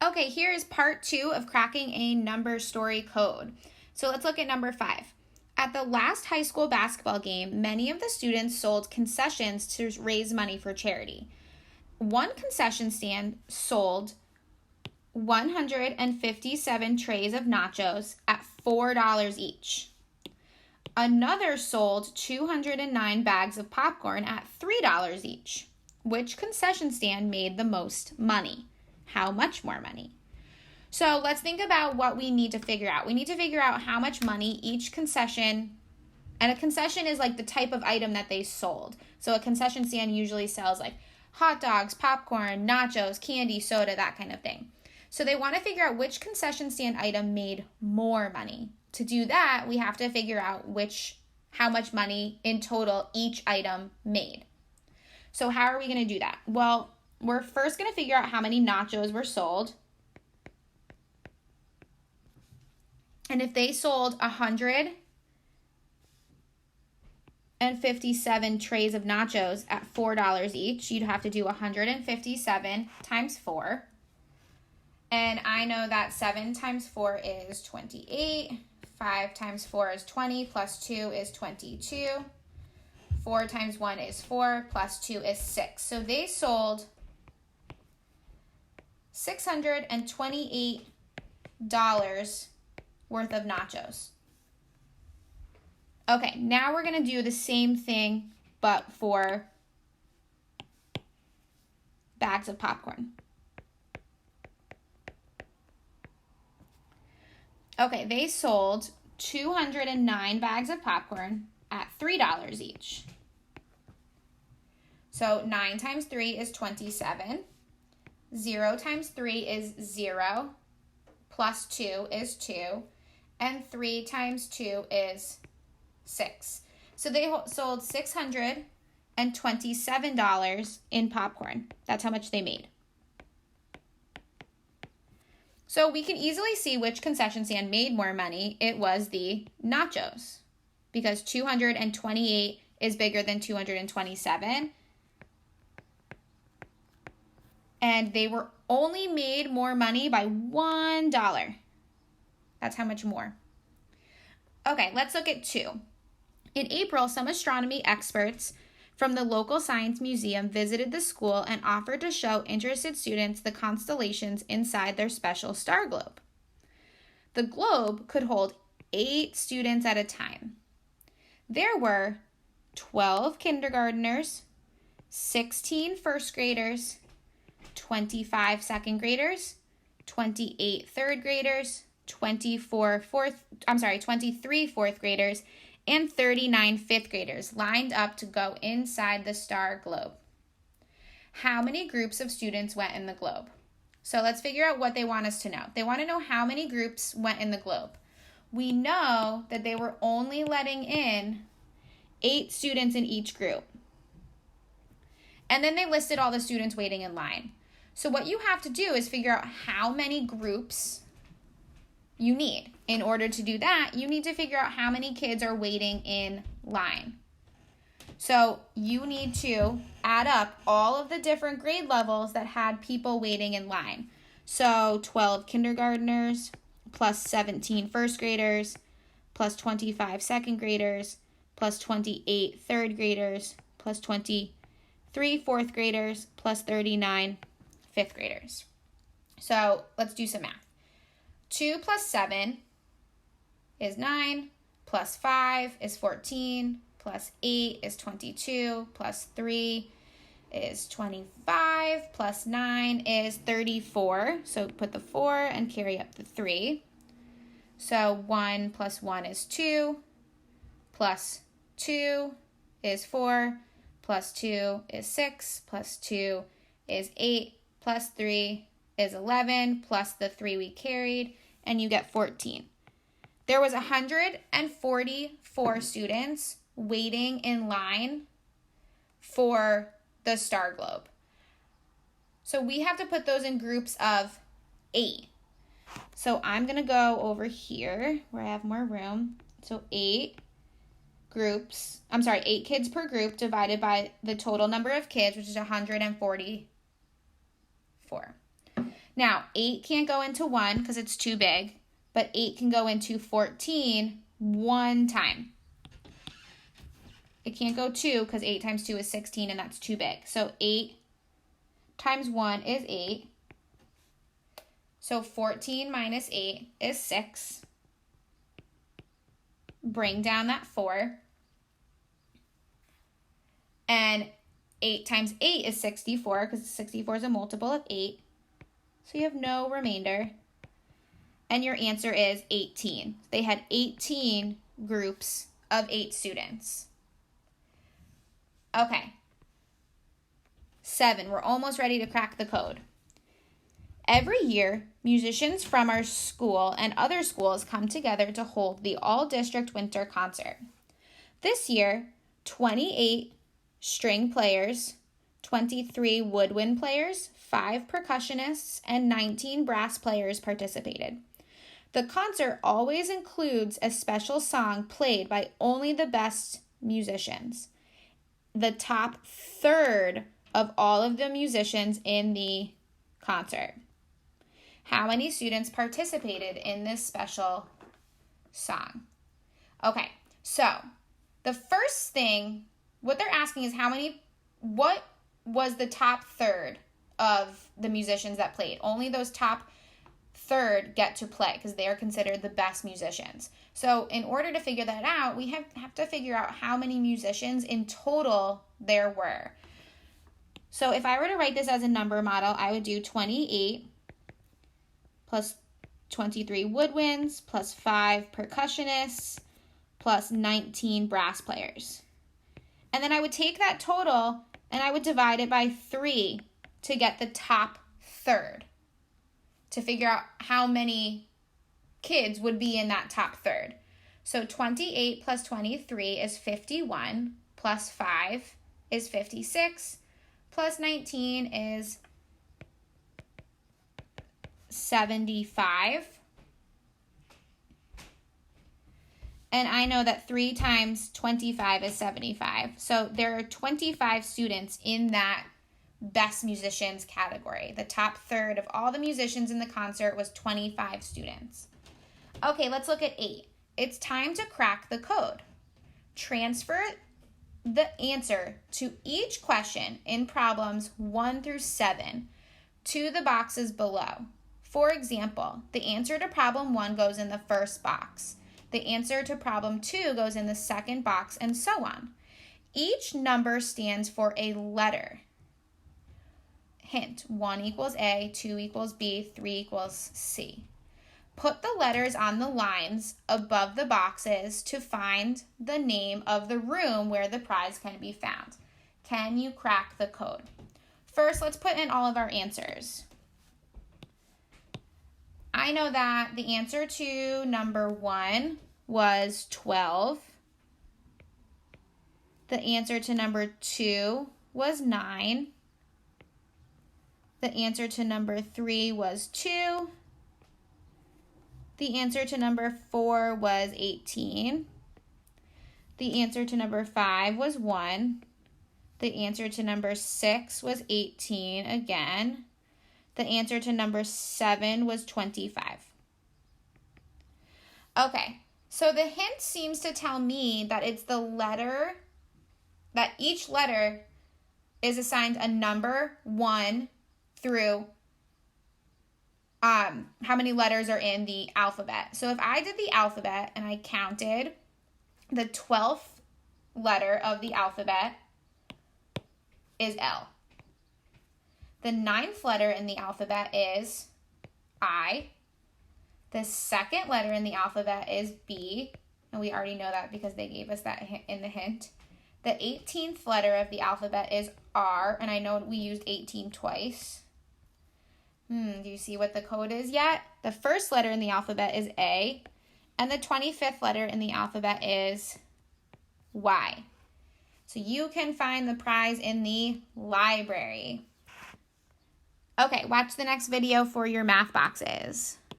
Okay, here is part 2 of cracking a number story code. So let's look at number 5. At the last high school basketball game, many of the students sold concessions to raise money for charity. One concession stand sold 157 trays of nachos at $4 each. Another sold 209 bags of popcorn at $3 each. Which concession stand made the most money? How much more money? So let's think about what we need to figure out. We need to figure out how much money each concession, and a concession is like the type of item that they sold. So a concession stand usually sells like hot dogs, popcorn, nachos, candy, soda, that kind of thing. So they want to figure out which concession stand item made more money. To do that, we have to figure out how much money in total each item made. So how are we going to do that? Well, we're first going to figure out how many nachos were sold. And if they sold 157 trays of nachos at $4 each, you'd have to do 157 times 4. And I know that 7 times 4 is 28. 5 times 4 is 20, plus 2 is 22. 4 times 1 is 4, plus 2 is 6. So they sold $628 worth of nachos. Okay, now we're going to do the same thing, but for bags of popcorn. Okay, they sold 209 bags of popcorn at $3 each. So 9 times 3 is 27. 0 times 3 is 0. Plus 2 is 2. And 3 times 2 is 6. So they sold $627 in popcorn. That's how much they made. So we can easily see which concession stand made more money. It was the nachos, because 228 is bigger than 227. And they were only made more money by $1. That's how much more. Okay, let's look at 2. In April, some astronomy experts from the local science museum visited the school and offered to show interested students the constellations inside their special star globe. The globe could hold 8 students at a time. There were 12 kindergartners, 16 first graders, 25 second graders, 28 third graders, 23 fourth graders, and 39 fifth graders lined up to go inside the star globe. How many groups of students went in the globe? So let's figure out what they want us to know. They want to know how many groups went in the globe. We know that they were only letting in 8 students in each group. And then they listed all the students waiting in line. So what you have to do is figure out how many groups you need. In order to do that, you need to figure out how many kids are waiting in line. So you need to add up all of the different grade levels that had people waiting in line. So 12 kindergartners, plus 17 first graders, plus 25 second graders, plus 28 third graders, plus 23 fourth graders, plus 39 fifth graders. So let's do some math. 2 plus 7 is 9, plus 5 is 14, plus 8 is 22, plus 3 is 25, plus 9 is 34. So put the 4 and carry up the 3. So 1 plus 1 is 2, plus 2 is 4, plus 2 is 6, plus 2 is 8, plus 3 is 11, plus the 3 we carried, and you get 14. There was 144 students waiting in line for the star globe. So we have to put those in groups of 8. So I'm going to go over here where I have more room. So 8 kids per group divided by the total number of kids, which is 144. Now, 8 can't go into 1 because it's too big, but 8 can go into 14 one time. It can't go 2 because 8 times 2 is 16 and that's too big. So 8 times 1 is 8. So 14 minus 8 is 6. Bring down that 4. And 8 times 8 is 64 because 64 is a multiple of 8. So you have no remainder. And your answer is 18. They had 18 groups of 8 students. Okay. 7. We're almost ready to crack the code. Every year, musicians from our school and other schools come together to hold the all-district winter concert. This year, 28 string players, 23 woodwind players, 5 percussionists, and 19 brass players participated. The concert always includes a special song played by only the best musicians, the top third of all of the musicians in the concert. How many students participated in this special song? Okay, so the first thing, what they're asking is what was the top third of the musicians that played? Only those top third get to play because they are considered the best musicians. So in order to figure that out, we have to figure out how many musicians in total there were. So if I were to write this as a number model, I would do 28 plus 23 woodwinds plus 5 percussionists plus 19 brass players. And then I would take that total and I would divide it by 3 to get the top third, to figure out how many kids would be in that top third. So 28 plus 23 is 51, plus 5 is 56, plus 19 is 75. And I know that 3 times 25 is 75. So there are 25 students in that best musicians category. The top third of all the musicians in the concert was 25 students. Okay, let's look at 8. It's time to crack the code. Transfer the answer to each question in problems 1 through 7 to the boxes below. For example, the answer to problem 1 goes in the first box. The answer to problem 2 goes in the second box, and so on. Each number stands for a letter. Hint, 1 equals A, 2 equals B, 3 equals C. Put the letters on the lines above the boxes to find the name of the room where the prize can be found. Can you crack the code? First, let's put in all of our answers. I know that the answer to number 1 was 12. The answer to number 2 was 9. The answer to number 3 was 2. The answer to number 4 was 18. The answer to number 5 was 1. The answer to number 6 was 18 again. The answer to number 7 was 25. Okay, so the hint seems to tell me that it's the letter, that each letter is assigned a number 1 through how many letters are in the alphabet. So if I did the alphabet and I counted, the 12th letter of the alphabet is L. The 9th letter in the alphabet is I. The second letter in the alphabet is B, and we already know that because they gave us that in the hint. The 18th letter of the alphabet is R, and I know we used 18 twice. Do you see what the code is yet? The first letter in the alphabet is A, and the 25th letter in the alphabet is Y. So you can find the prize in the library. Okay, watch the next video for your math boxes.